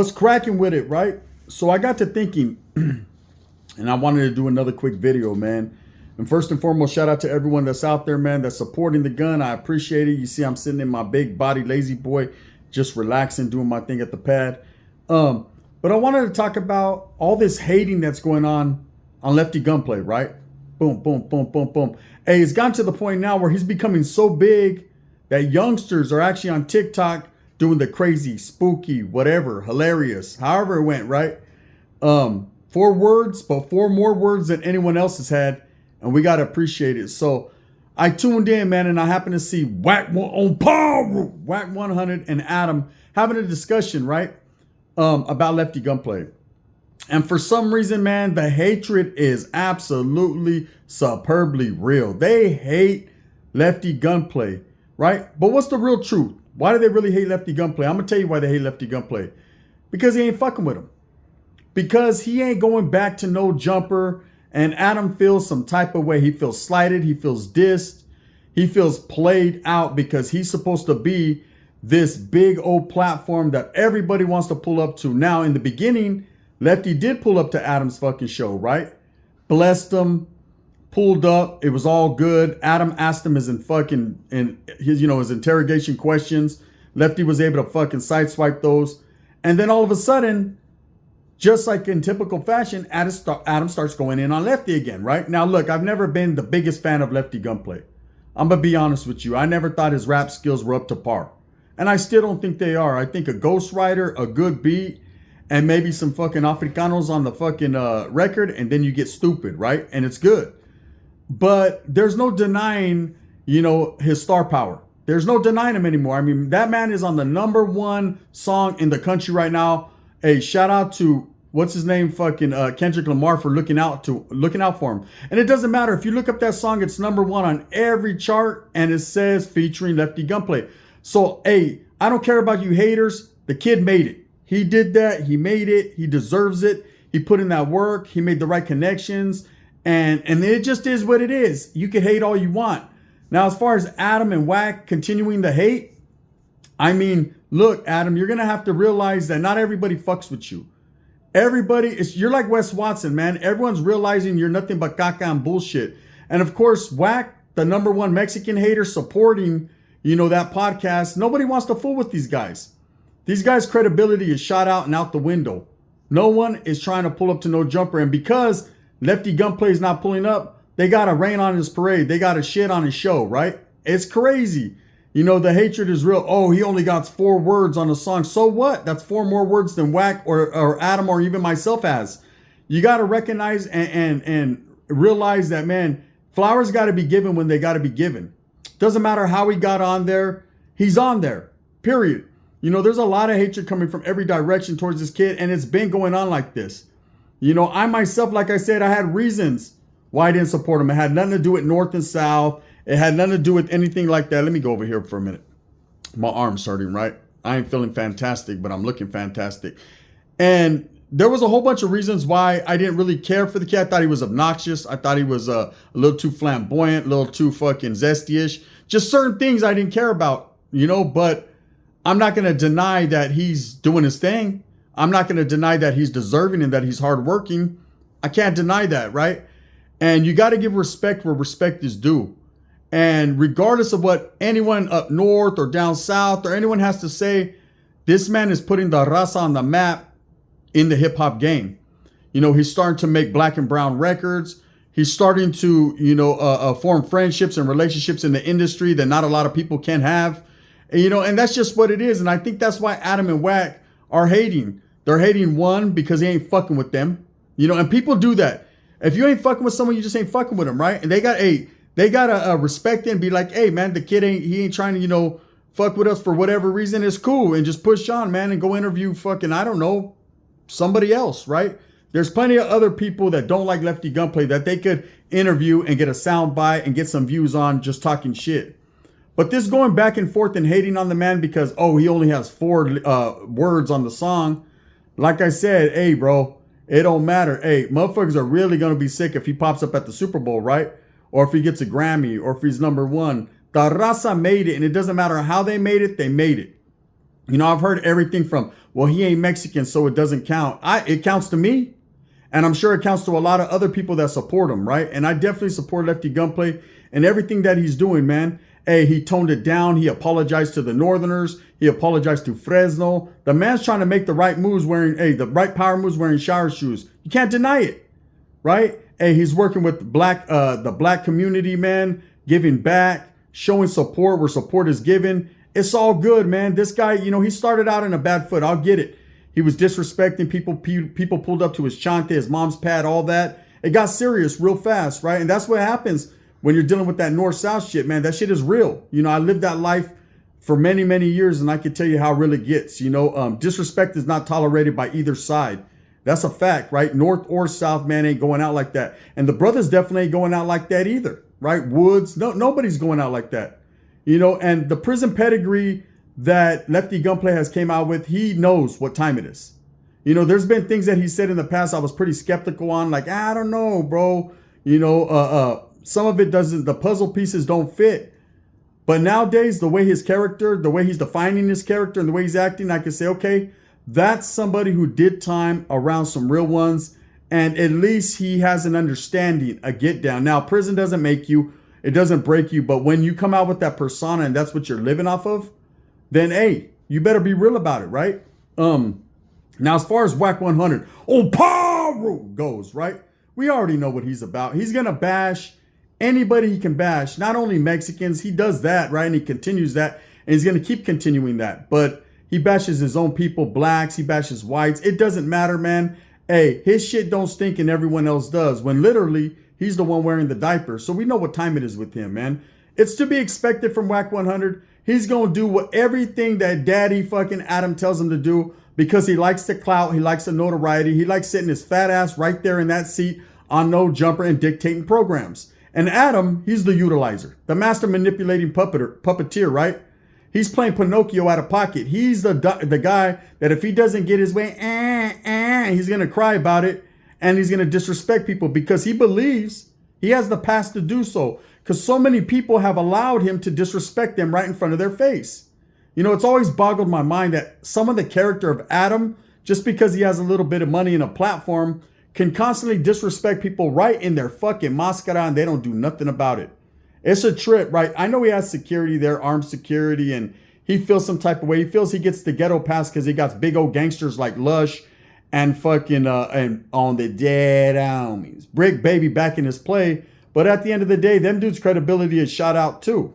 What's cracking with it, right? So I got to thinking, and I wanted to do another quick video, man. And first and foremost, shout out to everyone that's out there, man, that's supporting the gun. I appreciate it. You see, I'm sitting in my big body lazy boy, just relaxing, doing my thing at the pad. But I wanted to talk about all this hating that's going on Lefty Gunplay, right? Boom, boom, boom, boom, boom. Hey, it's gotten to the point now where he's becoming so big that youngsters are actually on TikTok doing the crazy, spooky, whatever, hilarious, however it went, right? 4 words, but 4 more words than anyone else has had, and we gotta appreciate it. So I tuned in, man, and I happened to see Wack on Power, Wack 100 and Adam having a discussion, right? About Lefty Gunplay. And for some reason, man, the hatred is absolutely superbly real. They hate Lefty Gunplay, right? But what's the real truth? Why do they really hate Lefty Gunplay? I'm going to tell you why they hate Lefty Gunplay. Because he ain't fucking with him. Because he ain't going back to no jumper. And Adam feels some type of way. He feels slighted. He feels dissed. He feels played out because he's supposed to be this big old platform that everybody wants to pull up to. Now, in the beginning, Lefty did pull up to Adam's fucking show, right? Blessed him, pulled up. It was all good. Adam asked him his interrogation questions. Lefty was able to fucking sideswipe those. And then all of a sudden, just like in typical fashion, Adam starts going in on Lefty again, right? Now, look, I've never been the biggest fan of Lefty Gunplay. I'm going to be honest with you. I never thought his rap skills were up to par. And I still don't think they are. I think a ghostwriter, a good beat, and maybe some fucking Africanos on the fucking record, and then you get stupid, right? And it's good. But there's no denying, his star power. There's no denying him anymore. I mean, that man is on the #1 song in the country right now. Hey, shout out to, what's his name? Fucking Kendrick Lamar for looking out for him. And it doesn't matter. If you look up that song, it's #1 on every chart, and it says featuring Lefty Gunplay. So, hey, I don't care about you haters. The kid made it. He did that. He made it. He deserves it. He put in that work. He made the right connections. And it just is what it is. You can hate all you want. Now, as far as Adam and Wack continuing the hate, I mean, look, Adam, you're going to have to realize that not everybody fucks with you. You're like Wes Watson, man. Everyone's realizing you're nothing but caca and bullshit. And of course, Wack, the #1 Mexican hater supporting that podcast, nobody wants to fool with these guys. These guys' credibility is shot out and out the window. No one is trying to pull up to no jumper. And because Lefty Gunplay is not pulling up, they got to rain on his parade. They got to shit on his show, right? It's crazy. The hatred is real. Oh, he only got 4 words on a song. So what? That's 4 more words than Wack or Adam or even myself has. You got to recognize and realize that, man, flowers got to be given when they got to be given. Doesn't matter how he got on there. He's on there, period. There's a lot of hatred coming from every direction towards this kid, and it's been going on like this. I myself, like I said, I had reasons why I didn't support him. It had nothing to do with North and South. It had nothing to do with anything like that. Let me go over here for a minute. My arm's hurting, right? I ain't feeling fantastic, but I'm looking fantastic. And there was a whole bunch of reasons why I didn't really care for the kid. I thought he was obnoxious. I thought he was a little too flamboyant, a little too fucking zesty-ish. Just certain things I didn't care about, but I'm not going to deny that he's doing his thing. I'm not going to deny that he's deserving and that he's hardworking. I can't deny that, right? And you got to give respect where respect is due. And regardless of what anyone up north or down south or anyone has to say, this man is putting the raza on the map in the hip hop game. He's starting to make black and brown records. He's starting to, form friendships and relationships in the industry that not a lot of people can have. And that's just what it is. And I think that's why Adam and Wack are hating. They're hating, one, because he ain't fucking with them. And people do that. If you ain't fucking with someone, you just ain't fucking with them, right? And they gotta respect it and be like, hey, man, the kid ain't trying to, fuck with us for whatever reason. It's cool. And just push on, man, and go interview fucking, I don't know, somebody else, right? There's plenty of other people that don't like Lefty Gunplay that they could interview and get a sound bite and get some views on just talking shit. But this going back and forth and hating on the man because, he only has 4 words on the song. Like I said, hey, bro, it don't matter. Hey, motherfuckers are really going to be sick if he pops up at the Super Bowl, right? Or if he gets a Grammy or if he's #1. The raza made it, and it doesn't matter how they made it, they made it. I've heard everything from, well, he ain't Mexican, so it doesn't count. It counts to me. And I'm sure it counts to a lot of other people that support him, right? And I definitely support Lefty Gunplay and everything that he's doing, man. Hey, he toned it down. He apologized to the Northerners. He apologized to Fresno. The man's trying to make the right moves the right power moves wearing shower shoes. You can't deny it, right? Hey, he's working with the black community, man, giving back, showing support where support is given. It's all good, man. This guy, he started out in a bad foot. I'll get it. He was disrespecting people. People pulled up to his chante, his mom's pad, all that. It got serious real fast, right? And that's what happens when you're dealing with that north-south shit, man. That shit is real. I lived that life for many, many years, and I can tell you how real it gets. Disrespect is not tolerated by either side. That's a fact, right? North or south, man, ain't going out like that. And the brothers definitely ain't going out like that either, right? Woods, nobody's going out like that. And the prison pedigree that Lefty Gunplay has came out with, he knows what time it is. There's been things that he said in the past I was pretty skeptical on, like, I don't know, bro. Some of it doesn't, the puzzle pieces don't fit. But nowadays, the way he's defining his character and the way he's acting, I can say, okay, that's somebody who did time around some real ones. And at least he has an understanding, a get down. Now, prison doesn't make you, it doesn't break you. But when you come out with that persona and that's what you're living off of, then, hey, you better be real about it, right? Now, as far as Wack 100, power goes, right? We already know what he's about. He's going to bash anybody he can bash, not only Mexicans. He does that, right? And he continues that, and he's going to keep continuing that. But he bashes his own people, blacks. He bashes whites. It doesn't matter, man. Hey, his shit don't stink and everyone else does, when literally he's the one wearing the diaper. So we know what time it is with him, man. It's to be expected from Wack 100. He's going to do everything that daddy fucking Adam tells him to do because he likes the clout. He likes the notoriety. He likes sitting his fat ass right there in that seat on No Jumper and dictating programs. And Adam, he's the utilizer, the master manipulating puppeteer, right? He's playing Pinocchio out of pocket. He's the guy that if he doesn't get his way, he's going to cry about it and he's going to disrespect people because he believes he has the past to do so. Because so many people have allowed him to disrespect them right in front of their face. It's always boggled my mind that some of the character of Adam, just because he has a little bit of money and a platform, can constantly disrespect people right in their fucking mascara and they don't do nothing about it. It's a trip, right? I know he has security there, armed security, and he feels some type of way. He feels he gets the ghetto pass because he got big old gangsters like Lush and fucking and on the dead homies. Brick Baby back in his play. But at the end of the day, them dudes' credibility is shot out too.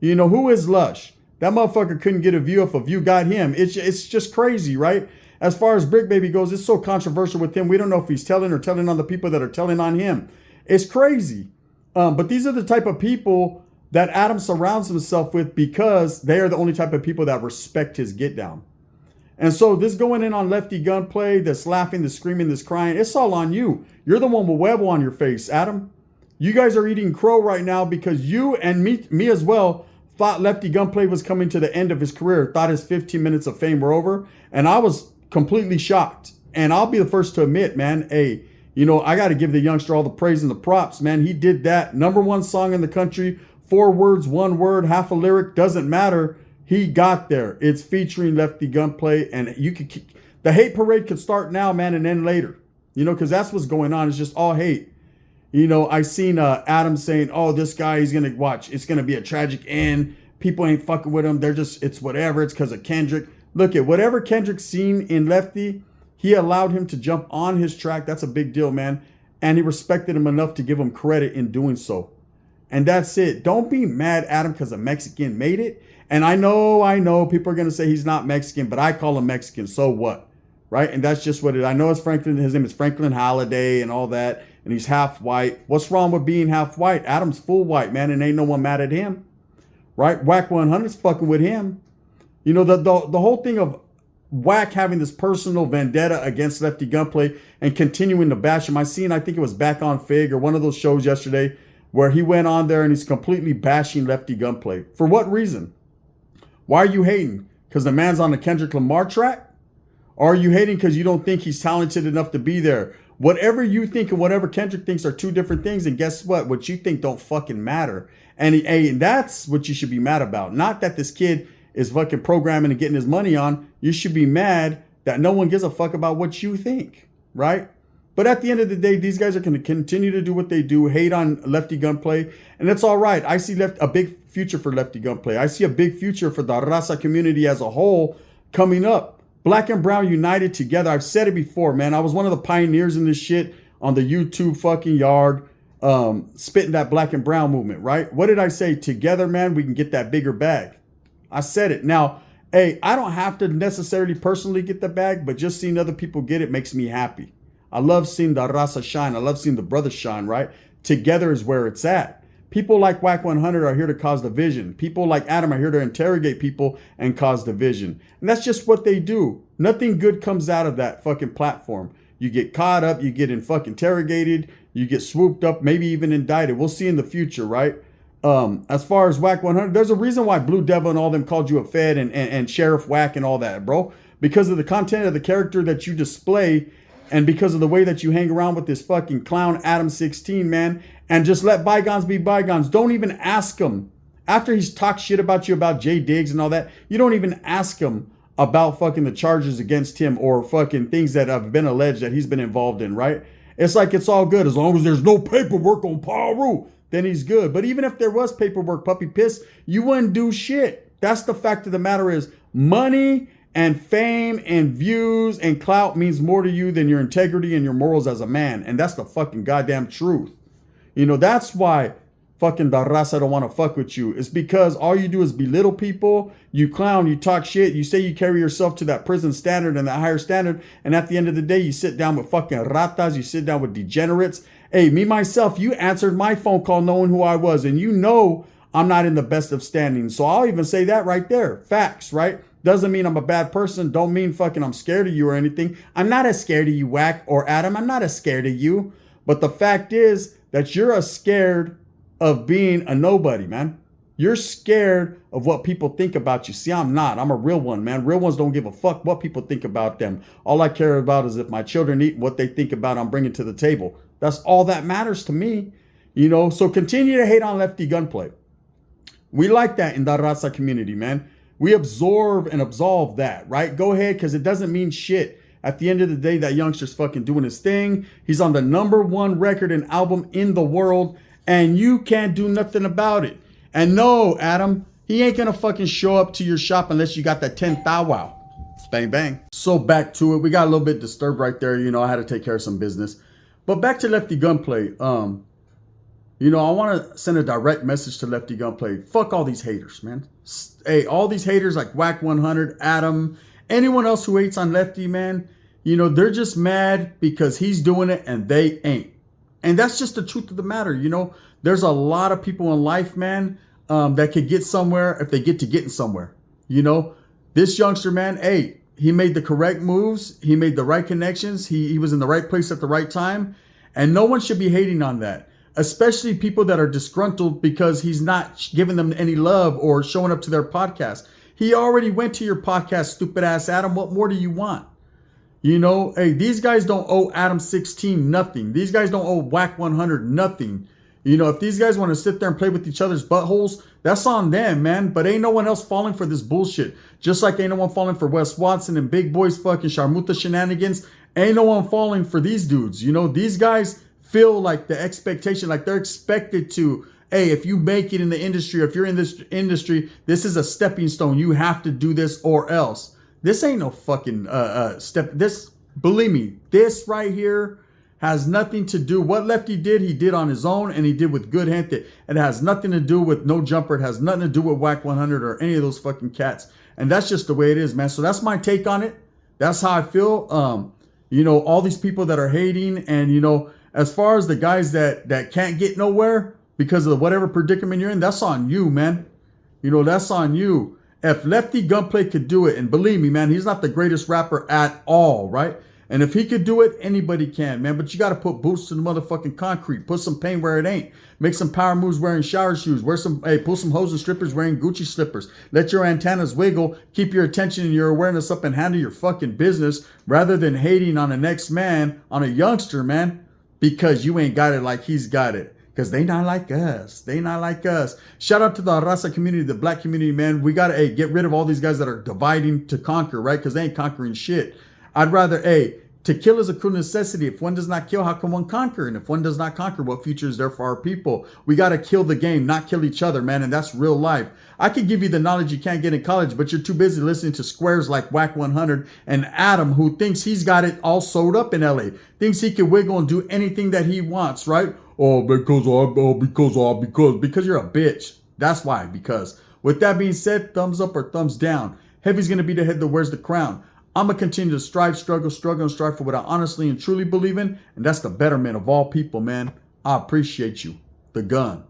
Who is Lush? That motherfucker couldn't get a view if a view got him. It's just crazy, right? As far as Brick Baby goes, it's so controversial with him. We don't know if he's telling or telling on the people that are telling on him. It's crazy. But these are the type of people that Adam surrounds himself with because they are the only type of people that respect his get down. And so this going in on Lefty Gunplay, this laughing, this screaming, this crying, it's all on you. You're the one with huevo on your face, Adam. You guys are eating crow right now because you and me as well thought Lefty Gunplay was coming to the end of his career, thought his 15 minutes of fame were over. And I was completely shocked. And I'll be the first to admit, man, hey, I got to give the youngster all the praise and the props, man. He did that. #1 song in the country, 4 words, 1 word, half a lyric, doesn't matter. He got there. It's featuring Lefty Gunplay. And the hate parade could start now, man, and end later. Because that's what's going on. It's just all hate. I seen Adam saying, oh, this guy, he's going to watch. It's going to be a tragic end. People ain't fucking with him. It's whatever. It's because of Kendrick. Look at whatever Kendrick's seen in Lefty, he allowed him to jump on his track. That's a big deal, man. And he respected him enough to give him credit in doing so. And that's it. Don't be mad at him because a Mexican made it. And I know people are going to say he's not Mexican, but I call him Mexican. So what? Right? And that's just what it is. I know it's Franklin. His name is Franklin Holiday and all that. And he's half white. What's wrong with being half white? Adam's full white, man. And ain't no one mad at him. Right? Wack 100's fucking with him. The whole thing of Wack having this personal vendetta against Lefty Gunplay and continuing to bash him. I think it was Back on Fig or one of those shows yesterday where he went on there and he's completely bashing Lefty Gunplay. For what reason? Why are you hating? Because the man's on the Kendrick Lamar track? Or are you hating because you don't think he's talented enough to be there? Whatever you think and whatever Kendrick thinks are two different things. And guess what? What you think don't fucking matter. And that's what you should be mad about. Not that this kid is fucking programming and getting his money on, you should be mad that no one gives a fuck about what you think, right? But at the end of the day, these guys are going to continue to do what they do, hate on Lefty Gunplay, and it's all right. I see a big future for Lefty Gunplay. I see a big future for the Raza community as a whole coming up. Black and brown united together. I've said it before, man. I was one of the pioneers in this shit on the YouTube fucking yard, spitting that black and brown movement, right? What did I say? Together, man, we can get that bigger bag. I said it. Now, hey, I don't have to necessarily personally get the bag, but just seeing other people get it makes me happy. I love seeing the raza shine. I love seeing the brothers shine, right? Together is where it's at. People like Wack 100 are here to cause division. People like Adam are here to interrogate people and cause division. And that's just what they do. Nothing good comes out of that fucking platform. You get caught up, you get fucking interrogated, you get swooped up, maybe even indicted. We'll see in the future, right? As far as Wack 100, there's a reason why Blue Devil and all them called you a Fed and Sheriff Wack and all that, bro. Because of the content of the character that you display, and because of the way that you hang around with this fucking clown Adam 16, man. And just let bygones be bygones. Don't even ask him. After he's talked shit about you, about Jay Diggs and all that, you don't even ask him about fucking the charges against him or fucking things that have been alleged that he's been involved in, right? It's like it's all good. As long as there's no paperwork on Paru, then he's good. But even if there was paperwork, puppy piss, you wouldn't do shit. That's the fact of the matter is money and fame and views and clout means more to you than your integrity and your morals as a man. And that's the fucking goddamn truth. You know, that's why fucking the raza don't want to fuck with you. It's because all you do is belittle people. You clown, you talk shit. You say you carry yourself to that prison standard and that higher standard. And at the end of the day, you sit down with fucking ratas. You sit down with degenerates. Hey, me, myself, you answered my phone call knowing who I was. And you know I'm not in the best of standing. So I'll even say that right there. Facts, right? Doesn't mean I'm a bad person. Don't mean fucking I'm scared of you or anything. I'm not as scared of you, Wack or Adam. I'm not as scared of you. But the fact is that you're as scared of being a nobody, man. You're scared of what people think about you. See, I'm not. I'm a real one, man. Real ones don't give a fuck what people think about them. All I care about is if my children eat, what they think about I'm bringing to the table. That's all that matters to me. You know, so continue to hate on Lefty Gunplay. We like that in the Raza community, man. We absorb and absolve that, right? Go ahead, because it doesn't mean shit. At the end of the day, that youngster's fucking doing his thing. He's on the #1 record and album in the world, and you can't do nothing about it. And no, Adam, he ain't gonna fucking show up to your shop unless you got that 10 thou wow. Bang, bang. So back to it. We got a little bit disturbed right there. You know, I had to take care of some business. But back to Lefty Gunplay. You know, I want to send a direct message to Lefty Gunplay. Fuck all these haters, man. Hey, all these haters like Wack 100, Adam, anyone else who hates on Lefty, man, you know, they're just mad because he's doing it and they ain't. And that's just the truth of the matter. You know, there's a lot of people in life, man, that could get somewhere if they get to getting somewhere. You know, this youngster, man, hey, he made the correct moves. He made the right connections. He was in the right place at the right time. And no one should be hating on that. Especially people that are disgruntled because he's not giving them any love or showing up to their podcast. He already went to your podcast, stupid ass Adam. What more do you want? You know, hey, these guys don't owe Adam 16 nothing. These guys don't owe Wack 100 nothing. You know, if these guys want to sit there and play with each other's buttholes, that's on them, man. But ain't no one else falling for this bullshit. Just like ain't no one falling for Wes Watson and Big Boy's fucking Sharmuta shenanigans. Ain't no one falling for these dudes. You know, these guys feel like the expectation, like they're expected to, hey, if you make it in the industry, if you're in this industry, this is a stepping stone. You have to do this or else. This ain't no fucking step. This, believe me, this right here has nothing to do. What Lefty did, he did on his own, and he did with good hand. It has nothing to do with No Jumper. It has nothing to do with Wack 100 or any of those fucking cats. And that's just the way it is, man. So that's my take on it. That's how I feel. You know, all these people that are hating, and you know, as far as the guys that can't get nowhere because of whatever predicament you're in, that's on you, man. You know, that's on you. If Lefty Gunplay could do it, and believe me, man, he's not the greatest rapper at all, right? And if he could do it, anybody can, man. But you got to put boots to the motherfucking concrete. Put some pain where it ain't. Make some power moves wearing shower shoes. Pull some hoes and strippers wearing Gucci slippers. Let your antennas wiggle. Keep your attention and your awareness up and handle your fucking business rather than hating on the next man, on a youngster, man, because you ain't got it like he's got it. Because they not like us. They not like us. Shout out to the Raza community, the black community, man. We got to, get rid of all these guys that are dividing to conquer, right? Because they ain't conquering shit. I'd rather, to kill is a cruel necessity. If one does not kill, how can one conquer? And if one does not conquer, what future is there for our people? We got to kill the game, not kill each other, man. And that's real life. I could give you the knowledge you can't get in college, but you're too busy listening to squares like Wack 100 and Adam, who thinks he's got it all sewed up in LA, thinks he can wiggle and do anything that he wants, right? Because you're a bitch. That's why, because. With that being said, thumbs up or thumbs down. Heavy's going to be the head that wears the crown. I'm going to continue to strive, struggle, and strive for what I honestly and truly believe in. And that's the betterment of all people, man. I appreciate you. The gun.